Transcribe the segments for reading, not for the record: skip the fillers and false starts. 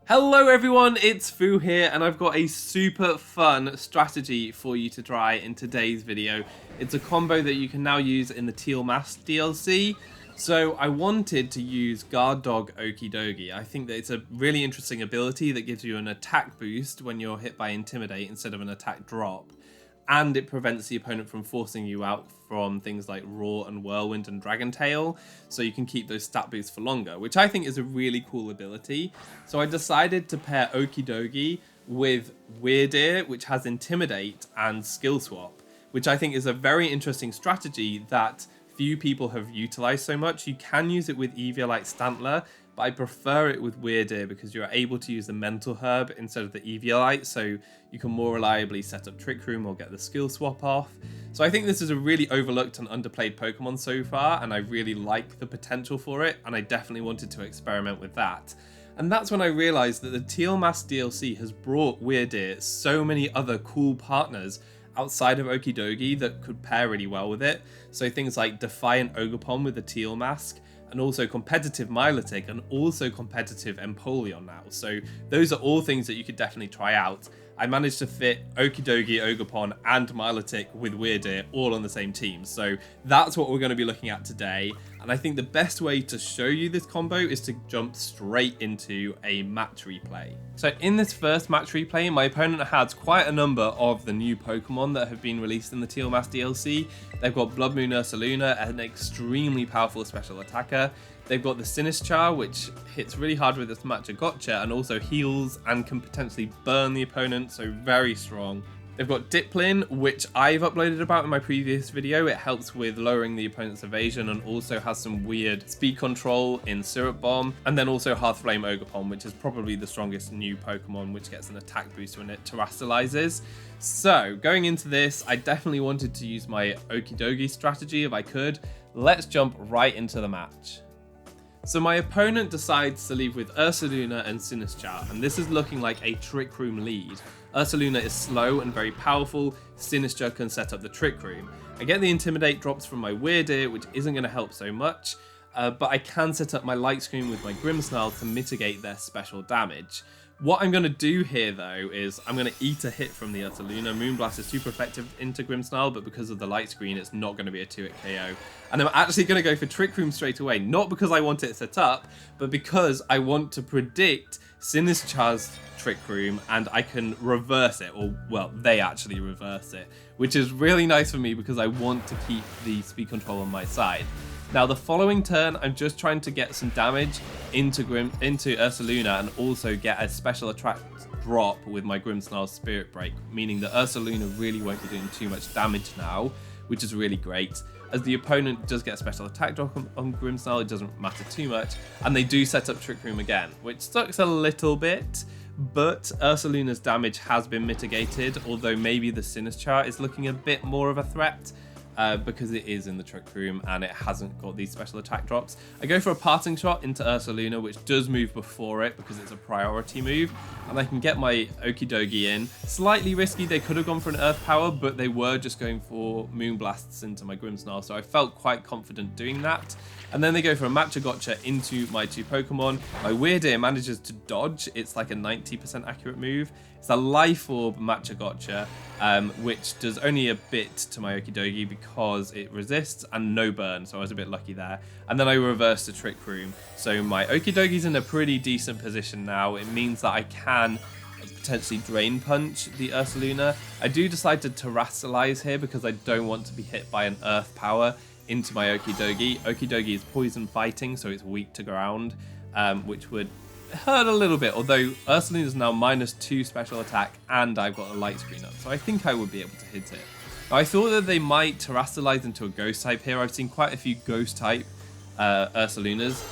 Hello everyone, it's Foo here, and I've got a super fun strategy for you to try in today's video. It's a combo that you can now use in the Teal Mask DLC. So I wanted to use Guard Dog Okidogi. I think that it's a really interesting ability that gives you an attack boost when you're hit by Intimidate instead of an attack drop. And it prevents the opponent from forcing you out from things like Roar and Whirlwind and Dragon Tail, so you can keep those stat boosts for longer, which I think is a really cool ability. So I decided to pair Okidogi with Wyrdeer, which has Intimidate and Skill Swap, which I think is a very interesting strategy that few people have utilized so much. You can use it with Eviolite Stantler, but I prefer it with Wyrdeer because you're able to use the Mental Herb instead of the Eviolite, so you can more reliably set up Trick Room or get the skill swap off. So I think this is a really overlooked and underplayed Pokemon so far, and I really like the potential for it, and I definitely wanted to experiment with that. And that's when I realized that the Teal Mask DLC has brought Wyrdeer so many other cool partners outside of Okidogi that could pair really well with it. So things like Defiant Ogerpon with the Teal Mask, and also competitive Milotic, and also competitive Empoleon now. So those are all things that you could definitely try out. I managed to fit Okidogi, Ogerpon, and Milotic with Wyrdeer all on the same team. So that's what we're going to be looking at today. And I think the best way to show you this combo is to jump straight into a match replay. So in this first match replay, my opponent has quite a number of the new Pokemon that have been released in the Teal Mask DLC. They've got Blood Moon Ursaluna, an extremely powerful special attacker. They've got the Sinistcha, which hits really hard with its Matcha Gotcha and also heals and can potentially burn the opponent, so very strong. They've got Diplin, which I've uploaded about in my previous video. It helps with lowering the opponent's evasion and also has some weird speed control in Syrup Bomb. And then also Hearthflame Ogerpon, which is probably the strongest new Pokemon, which gets an attack boost when it terastallizes. So going into this, I definitely wanted to use my Okidogi strategy if I could. Let's jump right into the match. So my opponent decides to leave with Ursaluna and Sinistcha, and this is looking like a Trick Room lead. Ursaluna is slow and very powerful, Sinistcha can set up the Trick Room. I get the Intimidate drops from my Wyrdeer, which isn't going to help so much, but I can set up my Light Screen with my Grimmsnarl to mitigate their special damage. What I'm going to do here, though, is I'm going to eat a hit from the Ursaluna. Moonblast is super effective into Grimmsnarl, but because of the Light Screen, it's not going to be a 2-hit KO. And I'm actually going to go for Trick Room straight away, not because I want it set up, but because I want to predict Sinistcha's Trick Room, and I can reverse it, or, well, they actually reverse it, which is really nice for me because I want to keep the speed control on my side. Now, the following turn, I'm just trying to get some damage into Ursaluna and also get a special attract drop with my Grimmsnarl Spirit Break, meaning that Ursaluna really won't be doing too much damage now, which is really great. As the opponent does get a special attack drop on Grimmsnarl, it doesn't matter too much, and they do set up Trick Room again, which sucks a little bit, but Ursaluna's damage has been mitigated, although maybe the Sinistcha is looking a bit more of a threat. Because it is in the Trick Room and it hasn't got these special attack drops. I go for a Parting Shot into Ursaluna, which does move before it because it's a priority move, and I can get my Okidogi in. Slightly risky, they could have gone for an Earth Power, but they were just going for Moonblasts into my Grimmsnarl, so I felt quite confident doing that. And then they go for a Matcha Gotcha into my two Pokemon. My Wyrdeer manages to dodge. It's like a 90% accurate move. It's a Life Orb Matcha Gotcha, which does only a bit to my Okidogi because it resists and no burn, so I was a bit lucky there. And then I reverse the Trick Room. So my Okidogi's in a pretty decent position now. It means that I can potentially Drain Punch the Ursaluna. I do decide to Terastallize here because I don't want to be hit by an Earth Power into my Okidogi. Okidogi is poison fighting, so it's weak to ground, which would hurt a little bit, although Ursaluna is now -2 special attack and I've got a Light Screen up, so I think I would be able to hit it. Now, I thought that they might Terastallize into a Ghost type here. I've seen quite a few Ghost type Ursalunas,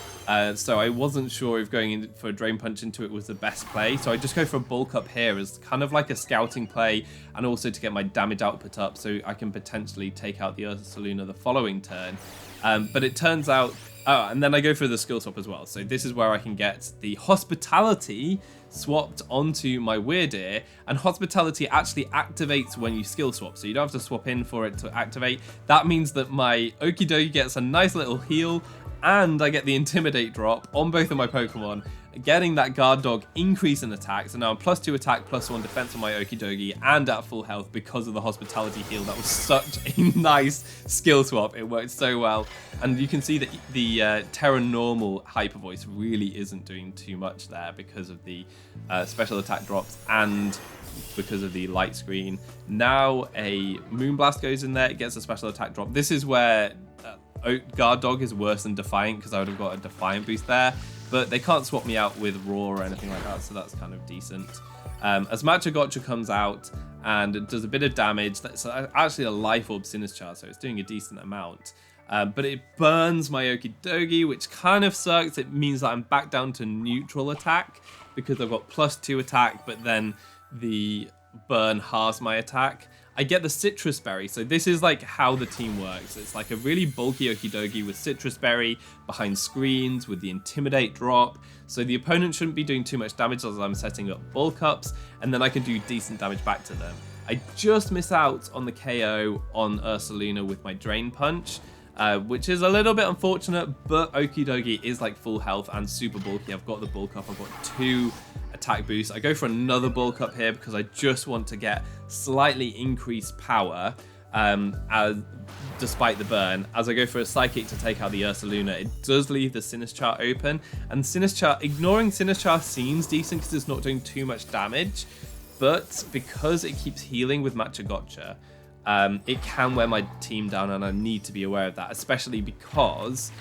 so I wasn't sure if going in for a Drain Punch into it was the best play, so I just go for a Bulk Up here as kind of like a scouting play and also to get my damage output up so I can potentially take out the Ursaluna the following turn. But it turns out, and then I go for the Skill Swap as well, so this is where I can get the Hospitality swapped onto my Wyrdeer, and Hospitality actually activates when you Skill Swap, so you don't have to swap in for it to activate. That means that my Okidogi gets a nice little heal, and I get the Intimidate drop on both of my Pokemon, getting that Guard Dog increase in attack. So now I'm +2 attack, +1 defense on my Okidogi, and at full health because of the Hospitality heal. That was such a nice skill swap. It worked so well. And you can see that the Terra Normal Hyper Voice really isn't doing too much there because of the special attack drops and because of the light screen. Now a Moonblast goes in there, it gets a special attack drop. This is where Guard Dog is worse than Defiant, because I would have got a Defiant boost there, but they can't swap me out with Raw or anything like that, so that's kind of decent. As Machagotcha comes out and it does a bit of damage, that's actually a Life Orb Sinistcha, so it's doing a decent amount. But it burns my Okidogi, which kind of sucks. It means that I'm back down to neutral attack because I've got +2 attack, but then the burn halves my attack. I get the Citrus Berry, so this is like how the team works. It's like a really bulky Okidogi with Citrus Berry behind screens with the Intimidate drop, so the opponent shouldn't be doing too much damage as I'm setting up bulk ups, and then I can do decent damage back to them. I just miss out on the KO on Ursaluna with my Drain Punch, which is a little bit unfortunate, but Okidogi is like full health and super bulky. I've got the bulk up, I've got 2 attack boosts. I go for another bulk up here because I just want to get slightly increased power despite the burn. As I go for a Psychic to take out the Ursaluna, it does leave the Sinistcha open, and ignoring Sinistcha seems decent because it's not doing too much damage, but because it keeps healing with Machagotcha, it can wear my team down, and I need to be aware of that, especially because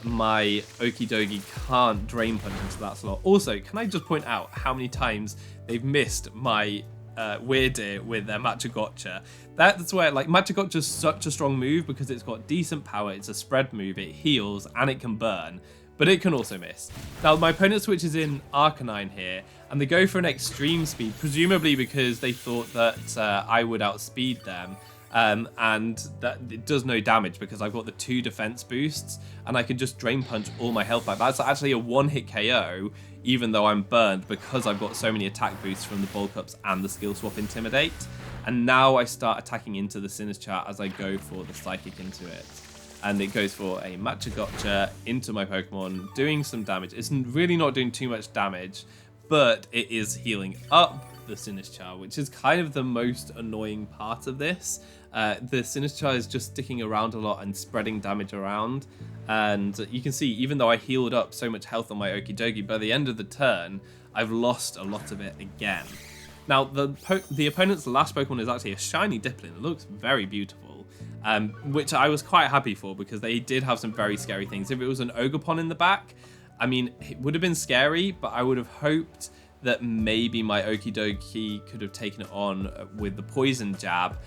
my Okidogi can't Drain Punch into that slot. Also, can I just point out how many times they've missed my Wyrdeer with their Machagotcha? That's where, like, Machagotcha is such a strong move because it's got decent power, it's a spread move, it heals, and it can burn, but it can also miss. Now, my opponent switches in Arcanine here, and they go for an extreme speed, presumably because they thought that I would outspeed them. And that it does no damage because I've got the 2 defense boosts and I can just Drain Punch all my health back. That's actually a 1-hit KO, even though I'm burned, because I've got so many attack boosts from the bulk ups and the skill swap Intimidate. And now I start attacking into the Sinistcha as I go for the Psychic into it. And it goes for a Machagotcha into my Pokemon, doing some damage. It's really not doing too much damage, but it is healing up the Sinistcha, which is kind of the most annoying part of this. The Sinistcha is just sticking around a lot and spreading damage around, and you can see, even though I healed up so much health on my Okidogi, by the end of the turn I've lost a lot of it again. Now the opponent's last Pokemon is actually a shiny Dipplin. It looks very beautiful, which I was quite happy for because they did have some very scary things. If it was an Ogerpon in the back, I mean, it would have been scary, but I would have hoped that maybe my Okidogi could have taken it on with the Poison Jab,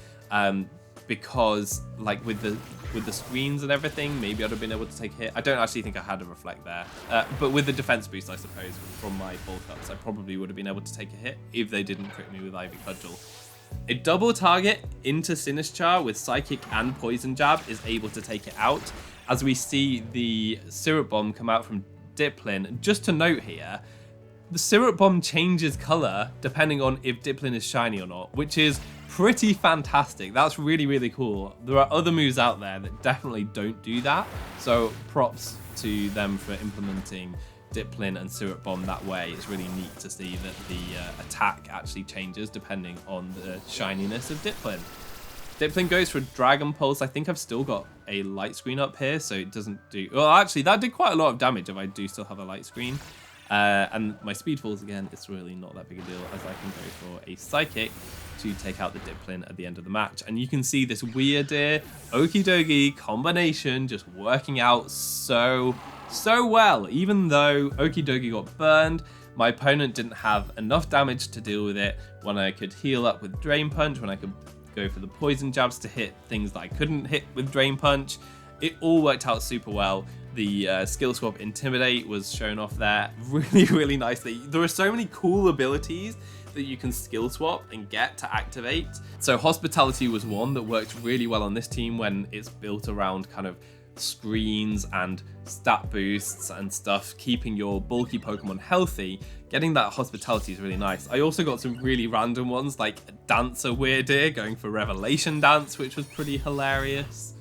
because like with the screens and everything, maybe I'd have been able to take a hit. I don't actually think I had a Reflect there, but with the defense boost, I suppose, from my bulk ups, I probably would have been able to take a hit if they didn't crit me with Ivy Cudgel. A double target into Sinistcha with Psychic and Poison Jab is able to take it out, as we see the Syrup Bomb come out from Dipplin. Just to note here, the Syrup Bomb changes color depending on if Dipplin is shiny or not, which is pretty fantastic. That's really, really cool. There are other moves out there that definitely don't do that, so props to them for implementing Dipplin and Syrup Bomb that way. It's really neat to see that the attack actually changes depending on the shininess of Dipplin. Dipplin goes for Dragon Pulse. I think I've still got a light screen up here, so it doesn't do... Well, actually, that did quite a lot of damage if I do still have a light screen. And my speed falls again, it's really not that big a deal, as I can go for a Psychic to take out the Dipplin at the end of the match. And you can see this Wyrdeer Okidogi combination just working out so well. Even though Okidogi got burned, my opponent didn't have enough damage to deal with it when I could heal up with Drain Punch, when I could go for the Poison Jabs to hit things that I couldn't hit with Drain Punch. It all worked out super well. The Skill Swap Intimidate was shown off there really, really nicely. There are so many cool abilities that you can skill swap and get to activate. So Hospitality was one that worked really well on this team when it's built around kind of screens and stat boosts and stuff, keeping your bulky Pokemon healthy. Getting that Hospitality is really nice. I also got some really random ones like Dancer Wyrdeer going for Revelation Dance, which was pretty hilarious.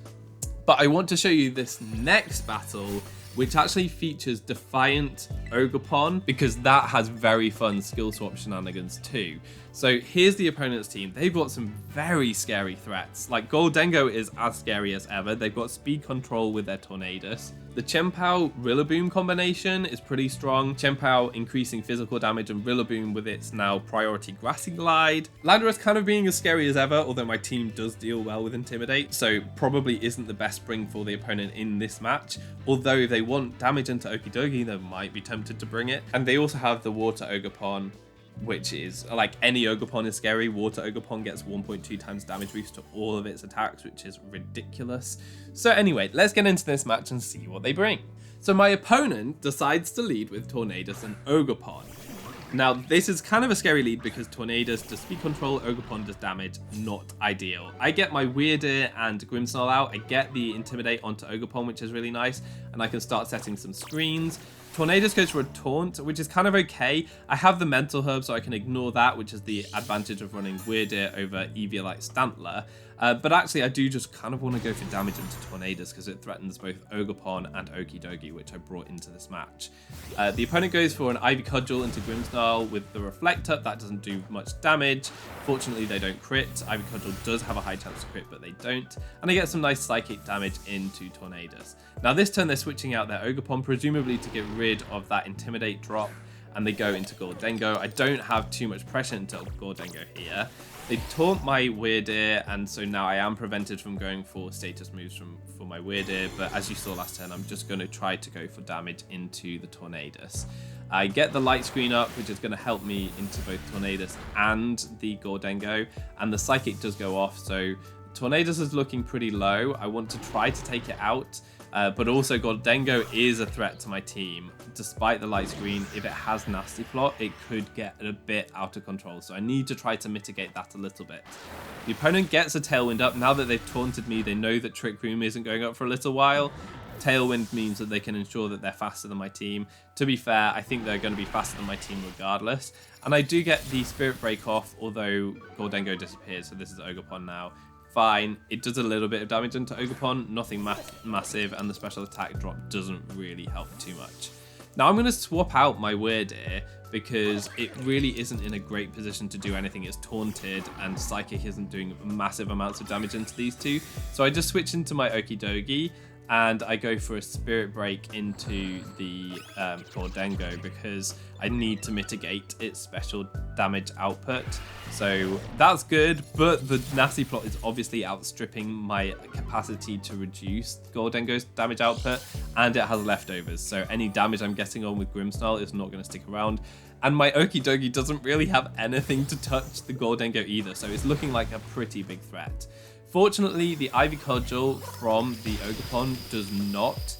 But I want to show you this next battle which actually features Defiant Ogerpon, because that has very fun skill swap shenanigans too. So here's the opponent's team. They've got some very scary threats. Like Gholdengo is as scary as ever. They've got speed control with their Tornadus. The Chien-Pao Rillaboom combination is pretty strong. Chien-Pao increasing physical damage and Rillaboom with its now priority Grassy Glide. Landorus kind of being as scary as ever, although my team does deal well with Intimidate, so probably isn't the best bring for the opponent in this match. Although if they want damage into Okidogi, they might be tempted to bring it. And they also have the Water Ogerpon, which is like any Ogerpon is scary. Water Ogerpon gets 1.2 times damage boost to all of its attacks, which is ridiculous. So anyway, let's get into this match and see what they bring. So my opponent decides to lead with Tornadus and Ogerpon. Now this is kind of a scary lead because Tornadus does speed control, Ogerpon does damage, not ideal. I get my Wyrdeer and Grimmsnarl out, I get the Intimidate onto Ogerpon, which is really nice, and I can start setting some screens. Tornadus goes for a taunt, which is kind of okay. I have the Mental Herb, so I can ignore that, which is the advantage of running Wyrdeer over Eviolite Stantler. But actually, I do just kind of want to go for damage into Tornadus because it threatens both Ogerpon and Okidogi, which I brought into this match. The opponent goes for an Ivy Cudgel into Grimmsnarl with the Reflector. That doesn't do much damage. Fortunately, they don't crit. Ivy Cudgel does have a high chance to crit, but they don't. And I get some nice psychic damage into Tornadus. Now this turn, they're switching out their Ogerpon, presumably to get rid of that Intimidate drop, and they go into Gholdengo. I don't have too much pressure into Gholdengo here. They taunt my Wyrdeer, and so now I am prevented from going for status moves for my Wyrdeer, but as you saw last turn, I'm just going to try to go for damage into the Tornadus. I get the light screen up, which is going to help me into both Tornadus and the Gholdengo, and the Psychic does go off, so Tornadus is looking pretty low. I want to try to take it out, but also Gholdengo is a threat to my team. Despite the light screen, if it has Nasty Plot, it could get a bit out of control, so I need to try to mitigate that a little bit. The opponent gets a Tailwind up. Now that they've taunted me, they know that Trick Room isn't going up for a little while. Tailwind means that they can ensure that they're faster than my team. To be fair, I think they're going to be faster than my team regardless. And I do get the Spirit Break off, although Gholdengo disappears, so this is Ogerpon now. Fine, it does a little bit of damage into Ogerpon, nothing massive, and the special attack drop doesn't really help too much. Now I'm going to swap out my Wyrdeer because it really isn't in a great position to do anything. It's taunted and Psychic isn't doing massive amounts of damage into these two. So I just switch into my Okidogi and I go for a Spirit Break into the Gholdengo because I need to mitigate its special damage output. So that's good, but the Nasty Plot is obviously outstripping my capacity to reduce Gholdengo's damage output, and it has leftovers, so any damage I'm getting on with Grimmsnarl is not going to stick around. And my Okidogi doesn't really have anything to touch the Gholdengo either, so it's looking like a pretty big threat. Fortunately, the Ivy Cudgel from the Ogerpon does not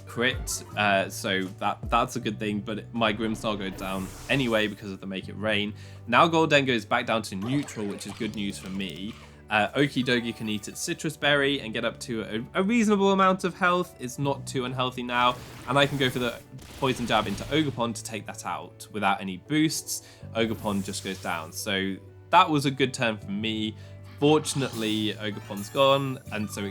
crit, so that's a good thing, but my Grimmsnarl goes down anyway because of the Make It Rain. Now Gholdengo is back down to neutral, which is good news for me. Okidogi can eat its Citrus Berry and get up to a reasonable amount of health. It's not too unhealthy now, and I can go for the Poison Jab into Ogerpon to take that out without any boosts. Ogerpon just goes down, so that was a good turn for me. Fortunately, Ogerpon's gone, and so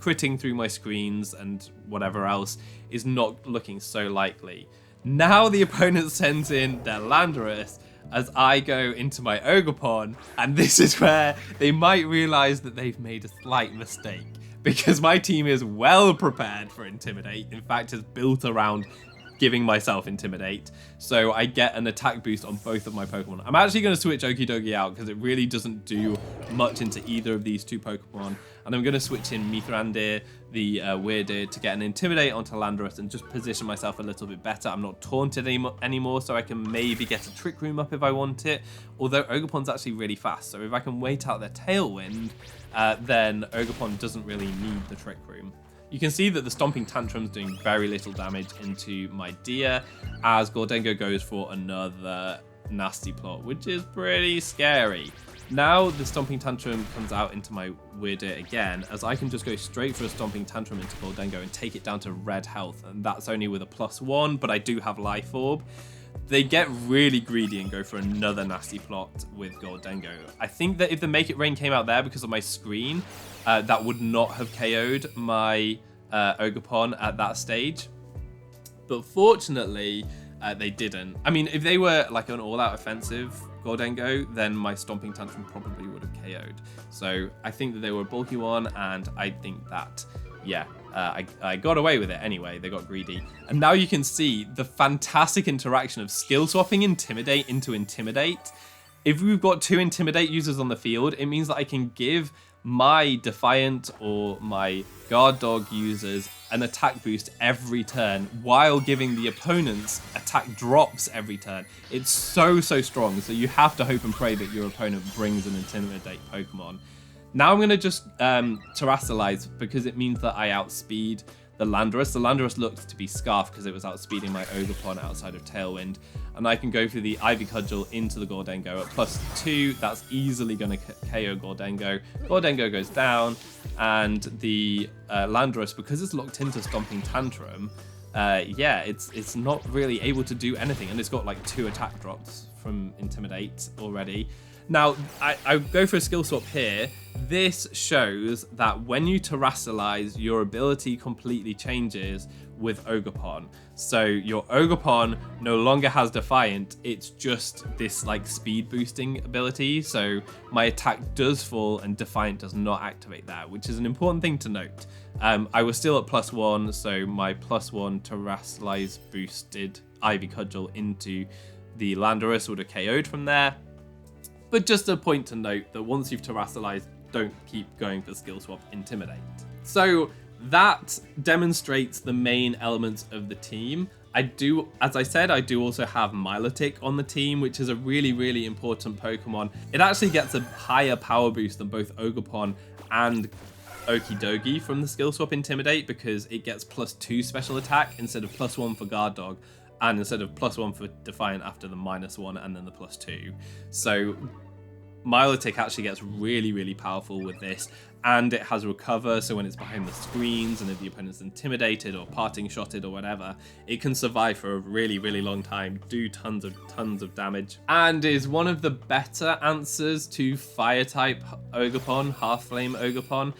critting through my screens and whatever else is not looking so likely. Now the opponent sends in their Landorus as I go into my Ogerpon, and this is where they might realize that they've made a slight mistake, because my team is well prepared for Intimidate. In fact, it's built around giving myself Intimidate, so I get an attack boost on both of my Pokemon. I'm actually going to switch Okidogi out because it really doesn't do much into either of these two Pokemon, and I'm going to switch in Mithrandir, the Wyrdeer, to get an Intimidate onto Landorus and just position myself a little bit better. I'm not taunted anymore, so I can maybe get a Trick Room up if I want it, although Ogerpon's actually really fast, so if I can wait out their Tailwind, then Ogerpon doesn't really need the Trick Room. You can see that the Stomping Tantrum's doing very little damage into my Deer as Gholdengo goes for another Nasty Plot, which is pretty scary. Now the Stomping Tantrum comes out into my Wyrdeer again, as I can just go straight for a Stomping Tantrum into Gholdengo and take it down to red health, and that's only with a +1, but I do have Life Orb. They get really greedy and go for another Nasty Plot with Gholdengo. I think that if the Make It Rain came out there because of my screen, that would not have KO'd my Ogerpon at that stage. But fortunately, they didn't. I mean, if they were like an all-out offensive Gholdengo, then my Stomping Tantrum probably would have KO'd. So I think that they were a bulky one, and I think that, yeah, I got away with it anyway. They got greedy. And now you can see the fantastic interaction of skill swapping Intimidate into Intimidate. If we've got 2 Intimidate users on the field, it means that I can give my Defiant or my Guard Dog users an attack boost every turn while giving the opponent's attack drops every turn. It's so strong, so you have to hope and pray that your opponent brings an Intimidate Pokemon. Now I'm going to just Terrasilize because it means that I outspeed the Landorus. The Landorus looked to be Scarf because it was outspeeding my Ogerpon outside of Tailwind. And I can go for the Ivy Cudgel into the Gholdengo at +2. That's easily going to KO Gholdengo. Gholdengo goes down, and the Landorus, because it's locked into Stomping Tantrum, yeah, it's not really able to do anything. And it's got like 2 attack drops from Intimidate already. Now, I go for a skill swap here. This shows that when you Terrasilize, your ability completely changes with Ogerpon. So your Ogerpon no longer has Defiant, it's just this like speed boosting ability. So my attack does fall and Defiant does not activate that, which is an important thing to note. I was still at +1, so my +1 Terrasilize boosted Ivy Cudgel into the Landorus would have KO'd from there. But just a point to note that once you've Terrasilize, don't keep going for skill swap Intimidate. So that demonstrates the main elements of the team. As I said, I do also have Milotic on the team, which is a really important Pokemon. It actually gets a higher power boost than both Ogerpon and Okidogi from the skill swap Intimidate because it gets +2 special attack instead of +1 for Guard Dog, and instead of +1 for Defiant after the -1 and then the +2. So Milotic actually gets really powerful with this, and it has Recover, so when it's behind the screens and if the opponent's intimidated or parting shotted or whatever, it can survive for a really long time, do tons of damage, and is one of the better answers to Fire type Ogerpon, Half Flame Ogerpon,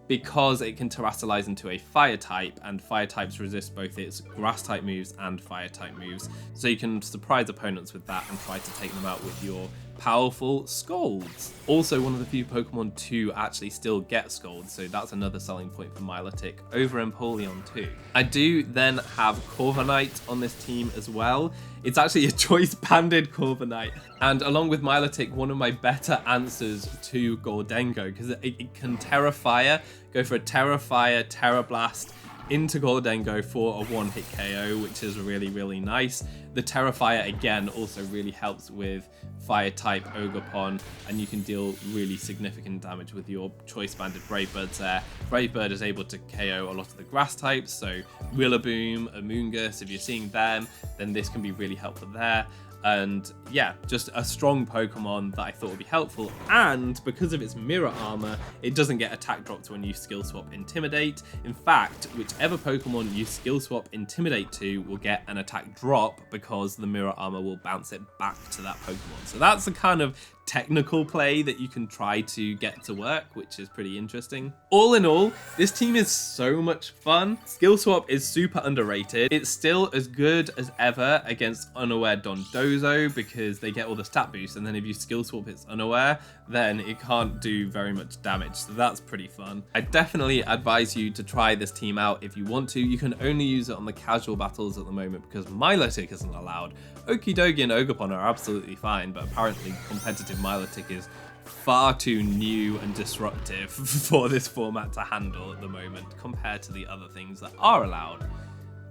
because it can Terrasilize into a Fire type, and Fire types resist both its Grass type moves and Fire type moves. So you can surprise opponents with that and try to take them out with your powerful Scalds. Also one of the few Pokemon to actually still get Scalds, so that's another selling point for Milotic over Empoleon too. I do then have Corviknight on this team as well. It's actually a choice banded Corviknight, and along with Milotic, one of my better answers to Gholdengo, because it can Terra Fire, go for a Terra Fire, Terra Blast into Gholdengo for a 1-hit KO, which is really nice. The Terra Fire again also really helps with Fire type Ogerpon, and you can deal really significant damage with your choice banded Brave Birds there. Brave Bird is able to KO a lot of the grass types, so Rillaboom, Amoonguss, if you're seeing them, then this can be really helpful there. And yeah, just a strong Pokemon that I thought would be helpful. And because of its mirror armor, it doesn't get attack dropped when you skill swap Intimidate. In fact, whichever Pokemon you skill swap Intimidate to will get an attack drop because the mirror armor will bounce it back to that Pokemon. So that's the kind of technical play that you can try to get to work, which is pretty interesting. All in all, this team is so much fun. Skill Swap is super underrated. It's still as good as ever against Unaware Dondozo because they get all the stat boosts, and then if you Skill Swap its Unaware, then it can't do very much damage, so that's pretty fun. I definitely advise you to try this team out if you want to. You can only use it on the casual battles at the moment because Milotic isn't allowed. Okidogi and Ogerpon are absolutely fine, but apparently competitive Milotic is far too new and disruptive for this format to handle at the moment compared to the other things that are allowed.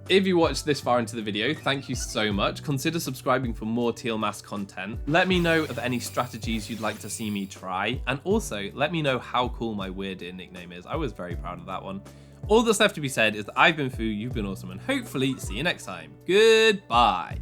If you watched this far into the video, thank you so much. Consider subscribing for more Teal Mask content. Let me know of any strategies you'd like to see me try, and also let me know how cool my Wyrdeer nickname is. I was very proud of that one. All that's left to be said is that I've been Foo, you've been awesome, and hopefully see you next time. Goodbye.